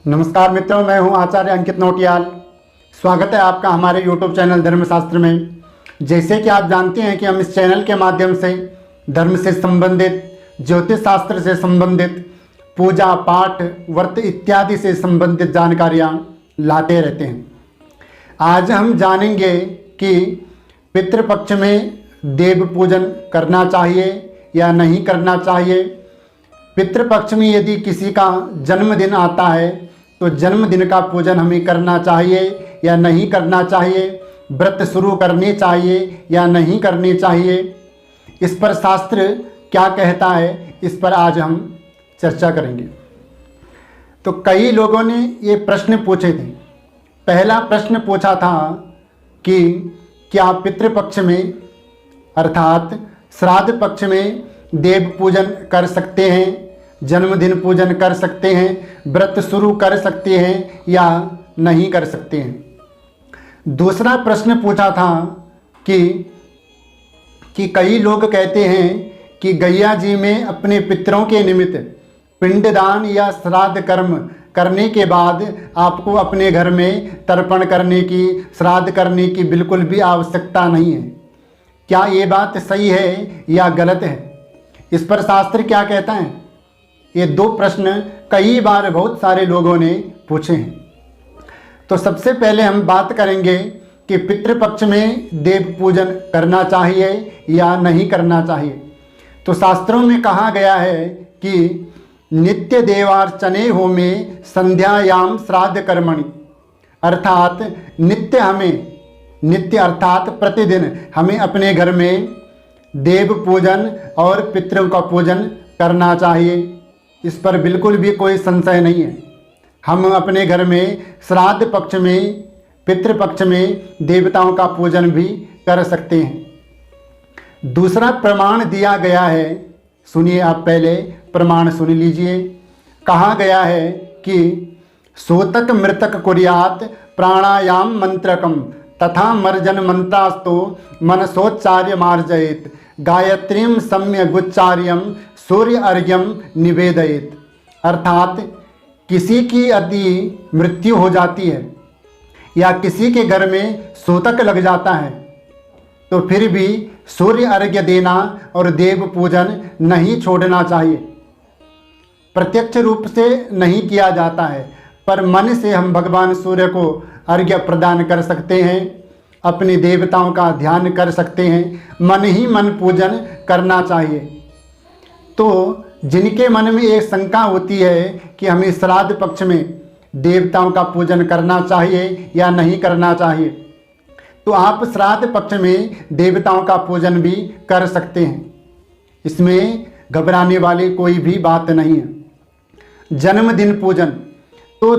नमस्कार मित्रों, मैं हूं आचार्य अंकित नौटियाल। स्वागत है आपका हमारे YouTube चैनल धर्मशास्त्र में। जैसे कि आप जानते हैं कि हम इस चैनल के माध्यम से धर्म से संबंधित, ज्योतिष शास्त्र से संबंधित, पूजा पाठ, व्रत इत्यादि से संबंधित जानकारियां लाते रहते हैं। आज हम जानेंगे कि पितृपक्ष में देव पूजन करना चाहिए या नहीं करना चाहिए। पितृपक्ष में यदि किसी का जन्मदिन आता है तो जन्मदिन का पूजन हमें करना चाहिए या नहीं करना चाहिए। व्रत शुरू करने चाहिए या नहीं करने चाहिए। इस पर शास्त्र क्या कहता है, इस पर आज हम चर्चा करेंगे। तो कई लोगों ने ये प्रश्न पूछे थे। पहला प्रश्न पूछा था कि क्या पितृपक्ष में अर्थात श्राद्ध पक्ष में देव पूजन कर सकते हैं, जन्मदिन पूजन कर सकते हैं, व्रत शुरू कर सकते हैं या नहीं कर सकते हैं। दूसरा प्रश्न पूछा था कि कई लोग कहते हैं कि गैया जी में अपने पितरों के निमित्त पिंडदान या श्राद्ध कर्म करने के बाद आपको अपने घर में तर्पण करने की, श्राद्ध करने की बिल्कुल भी आवश्यकता नहीं है। क्या ये बात सही है या गलत है? इस पर शास्त्र क्या कहता है? ये दो प्रश्न कई बार बहुत सारे लोगों ने पूछे हैं। तो सबसे पहले हम बात करेंगे कि पितृपक्ष में देव पूजन करना चाहिए या नहीं करना चाहिए। तो शास्त्रों में कहा गया है कि नित्य देवार्चने होमे संध्यायाम श्राद्ध कर्मणि, अर्थात नित्य अर्थात प्रतिदिन हमें अपने घर में देव पूजन और पितरों का पूजन करना चाहिए। इस पर बिल्कुल भी कोई संशय नहीं है। हम अपने घर में श्राद्ध पक्ष में, पितृपक्ष में देवताओं का पूजन भी कर सकते हैं। दूसरा प्रमाण दिया गया है, सुनिए आप पहले प्रमाण सुन लीजिए। कहा गया है कि सोतक मृतक कुर्यात प्राणायाम मंत्रकम तथा मर्जन मंत्रास्तो मनसोच्चार्य मार्जयेत गायत्रीम सम्य गुच्चार्यम सूर्य अर्घ्यम निवेदयेत। अर्थात किसी की यदि मृत्यु हो जाती है या किसी के घर में सूतक लग जाता है तो फिर भी सूर्य अर्घ्य देना और देव पूजन नहीं छोड़ना चाहिए। प्रत्यक्ष रूप से नहीं किया जाता है, पर मन से हम भगवान सूर्य को अर्घ्य प्रदान कर सकते हैं, अपने देवताओं का ध्यान कर सकते हैं। मन ही मन पूजन करना चाहिए। तो जिनके मन में एक शंका होती है कि हमें श्राद्ध पक्ष में देवताओं का पूजन करना चाहिए या नहीं करना चाहिए, तो आप श्राद्ध पक्ष में देवताओं का पूजन भी कर सकते हैं। इसमें घबराने वाली कोई भी बात नहीं है। जन्मदिन पूजन तो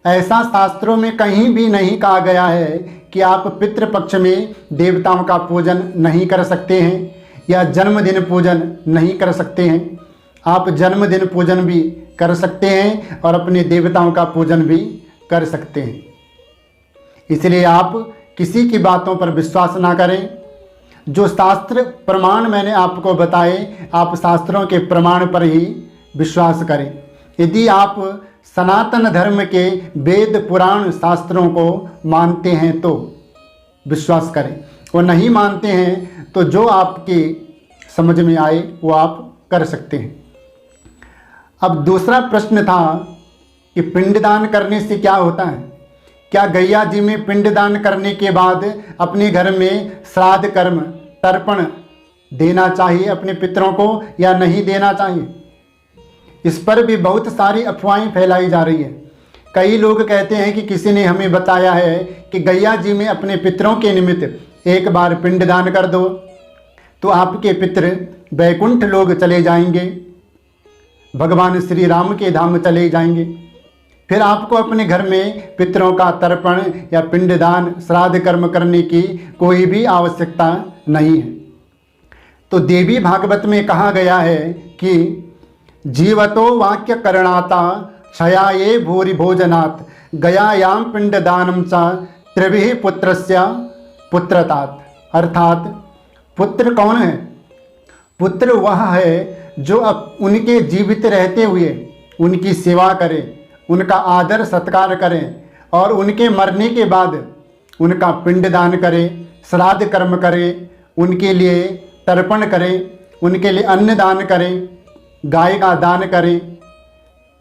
ऐसा शास्त्रों में कहीं भी नहीं कहा गया है कि आप पितृपक्ष में देवताओं का पूजन नहीं कर सकते हैं या जन्मदिन पूजन नहीं कर सकते हैं। आप जन्मदिन पूजन भी कर सकते हैं और अपने देवताओं का पूजन भी कर सकते हैं। इसलिए आप किसी की बातों पर विश्वास ना करें। जो शास्त्र प्रमाण मैंने आपको बताए, आप शास्त्रों के प्रमाण पर ही विश्वास करें। यदि आप सनातन धर्म के वेद पुराण शास्त्रों को मानते हैं तो विश्वास करें, और नहीं मानते हैं तो जो आपकी समझ में आए वो आप कर सकते हैं। अब दूसरा प्रश्न था कि पिंडदान करने से क्या होता है। क्या गैया जी में पिंडदान करने के बाद अपने घर में श्राद्ध कर्म तर्पण देना चाहिए अपने पितरों को या नहीं देना चाहिए? इस पर भी बहुत सारी अफवाहें फैलाई जा रही है। कई लोग कहते हैं कि किसी ने हमें बताया है कि गैया जी में अपने पितरों के निमित्त एक बार पिंडदान कर दो तो आपके पितृ वैकुंठ लोग चले जाएंगे, भगवान श्री राम के धाम चले जाएंगे। फिर आपको अपने घर में पितरों का तर्पण या पिंडदान श्राद्ध कर्म करने की कोई भी आवश्यकता नहीं है। तो देवी भागवत में कहा गया है कि जीवतो वाक्य करणाता क्षयाये भूरि भोजनात् गयायाम पिंडदानम च त्रिभिः पुत्रस्य पुत्रतात। अर्थात पुत्र कौन है? पुत्र वह है जो उनके जीवित रहते हुए उनकी सेवा करे, उनका आदर सत्कार करें और उनके मरने के बाद उनका पिंडदान करें, श्राद्ध कर्म करें, उनके लिए तर्पण करें, उनके लिए अन्न दान करें, गाय का दान करें,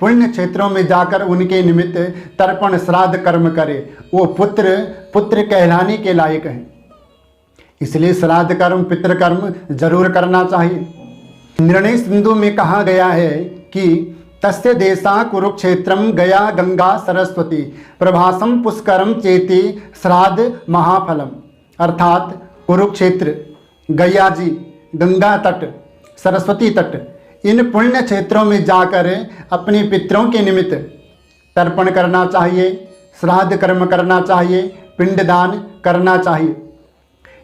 पुण्य क्षेत्रों में जाकर उनके निमित्त तर्पण श्राद्ध कर्म करें, वो पुत्र कहलाने के लायक हैं। इसलिए श्राद्ध कर्म पितृकर्म जरूर करना चाहिए। निर्णय सिंधु में कहा गया है कि तस्य देशा कुरुक्षेत्रम गया गंगा सरस्वती प्रभासम पुष्करम चेति श्राद्ध महाफलम। अर्थात कुरुक्षेत्र, गया जी, गंगा तट, सरस्वती तट, इन पुण्य क्षेत्रों में जाकर अपने पितरों के निमित्त तर्पण करना चाहिए, श्राद्ध कर्म करना चाहिए, पिंडदान करना चाहिए।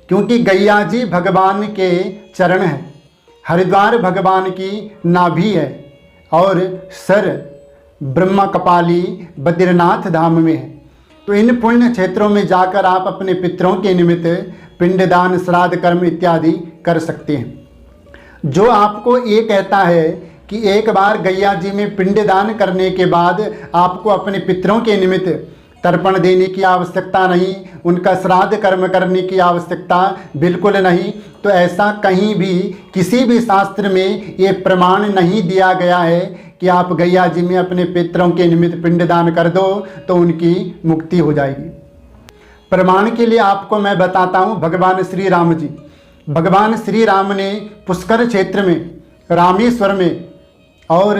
क्योंकि गैया जी भगवान के चरण हैं, हरिद्वार भगवान की नाभि है और सर ब्रह्मा कपाली बद्रीनाथ धाम में है। तो इन पुण्य क्षेत्रों में जाकर आप अपने पितरों के निमित्त पिंडदान, श्राद्ध कर्म इत्यादि कर सकते हैं। जो आपको ये कहता है कि एक बार गैया जी में पिंडदान करने के बाद आपको अपने पितरों के निमित्त तर्पण देने की आवश्यकता नहीं, उनका श्राद्ध कर्म करने की आवश्यकता बिल्कुल नहीं, तो ऐसा कहीं भी किसी भी शास्त्र में ये प्रमाण नहीं दिया गया है कि आप गैया जी में अपने पितरों के निमित्त पिंडदान कर दो तो उनकी मुक्ति हो जाएगी। प्रमाण के लिए आपको मैं बताता हूँ भगवान श्री राम जी। भगवान श्री राम ने पुष्कर क्षेत्र में, रामेश्वर में और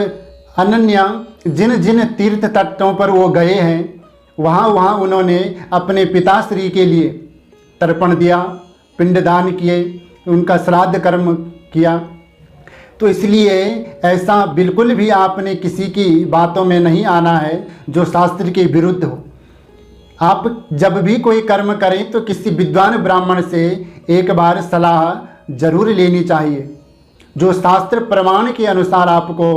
अन्य जिन जिन तीर्थ तटों पर वो गए हैं वहाँ उन्होंने अपने पिताश्री के लिए तर्पण दिया, पिंडदान किए, उनका श्राद्ध कर्म किया। तो इसलिए ऐसा बिल्कुल भी आपने किसी की बातों में नहीं आना है जो शास्त्र के विरुद्ध हो। आप जब भी कोई कर्म करें तो किसी विद्वान ब्राह्मण से एक बार सलाह जरूर लेनी चाहिए, जो शास्त्र प्रमाण के अनुसार आपको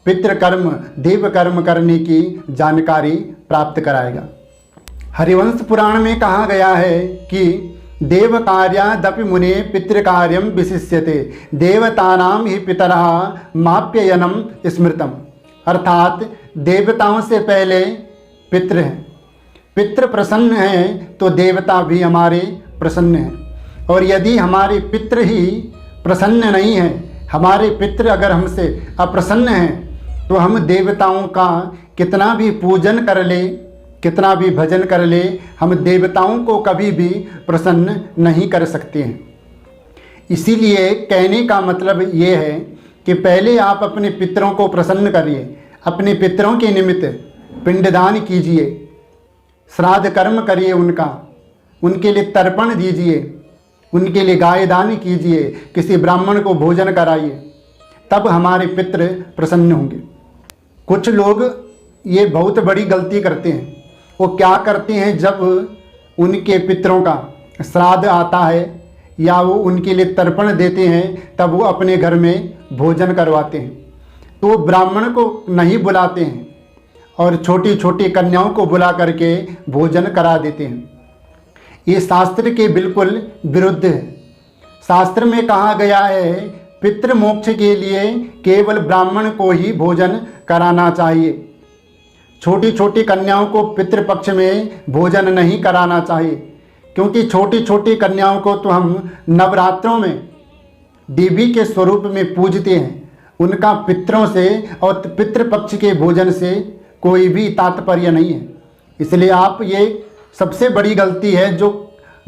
पितृकर्म, देव कर्म करने की जानकारी प्राप्त कराएगा। हरिवंश पुराण में कहा गया है कि देव कार्यादपि मुने पितृकार्यम विशिष्यते देवतानाम ही पितरः माप्ययनम स्मृतम। अर्थात देवताओं से पहले पितृ हैं, पितृ प्रसन्न हैं तो देवता भी हमारे प्रसन्न हैं। और यदि हमारे पितृ ही प्रसन्न नहीं हैं, हमारे पितृ अगर हमसे अप्रसन्न हैं, तो हम देवताओं का कितना भी पूजन कर ले, कितना भी भजन कर ले, हम देवताओं को कभी भी प्रसन्न नहीं कर सकते हैं। इसीलिए कहने का मतलब ये है कि पहले आप अपने पितरों को प्रसन्न करिए, अपने पितरों के निमित्त पिंडदान कीजिए, श्राद्ध कर्म करिए, उनके लिए तर्पण दीजिए, उनके लिए गाय दान कीजिए, किसी ब्राह्मण को भोजन कराइए, तब हमारे पितृ प्रसन्न होंगे। कुछ लोग ये बहुत बड़ी गलती करते हैं। वो क्या करते हैं, जब उनके पितरों का श्राद्ध आता है या वो उनके लिए तर्पण देते हैं, तब वो अपने घर में भोजन करवाते हैं। तो वो ब्राह्मण को नहीं बुलाते हैं और छोटी छोटी कन्याओं को बुला करके भोजन करा देते हैं। ये शास्त्र के बिल्कुल विरुद्ध है। शास्त्र में कहा गया है पितृ मोक्ष के लिए केवल ब्राह्मण को ही भोजन कराना चाहिए। छोटी छोटी कन्याओं को पितृपक्ष में भोजन नहीं कराना चाहिए, क्योंकि छोटी छोटी कन्याओं को तो हम नवरात्रों में देवी के स्वरूप में पूजते हैं। उनका पितरों से और पितृपक्ष के भोजन से कोई भी तात्पर्य नहीं है। इसलिए आप ये सबसे बड़ी गलती है जो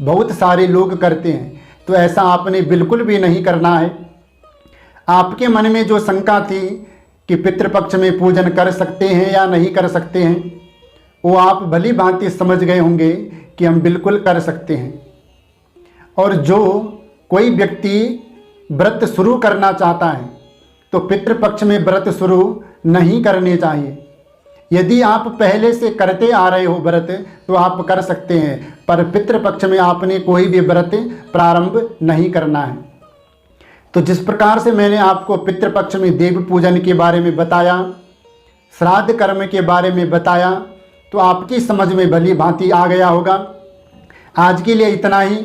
बहुत सारे लोग करते हैं। तो ऐसा आपने बिल्कुल भी नहीं करना है। आपके मन में जो शंका थी कि पितृपक्ष में पूजन कर सकते हैं या नहीं कर सकते हैं, वो आप भली भांति समझ गए होंगे कि हम बिल्कुल कर सकते हैं। और जो कोई व्यक्ति व्रत शुरू करना चाहता है तो पितृपक्ष में व्रत शुरू नहीं करने चाहिए। यदि आप पहले से करते आ रहे हो व्रत तो आप कर सकते हैं, पर पितृपक्ष में आपने कोई भी व्रत प्रारंभ नहीं करना है। तो जिस प्रकार से मैंने आपको पितृपक्ष में देव पूजन के बारे में बताया, श्राद्ध कर्म के बारे में बताया, तो आपकी समझ में भली भांति आ गया होगा। आज के लिए इतना ही।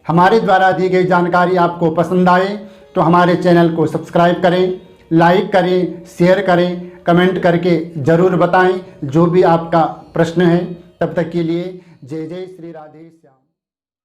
हमारे द्वारा दी गई जानकारी आपको पसंद आए तो हमारे चैनल को सब्सक्राइब करें, लाइक करें, शेयर करें, कमेंट करके ज़रूर बताएं जो भी आपका प्रश्न है। तब तक के लिए जय जय श्री राधे श्याम।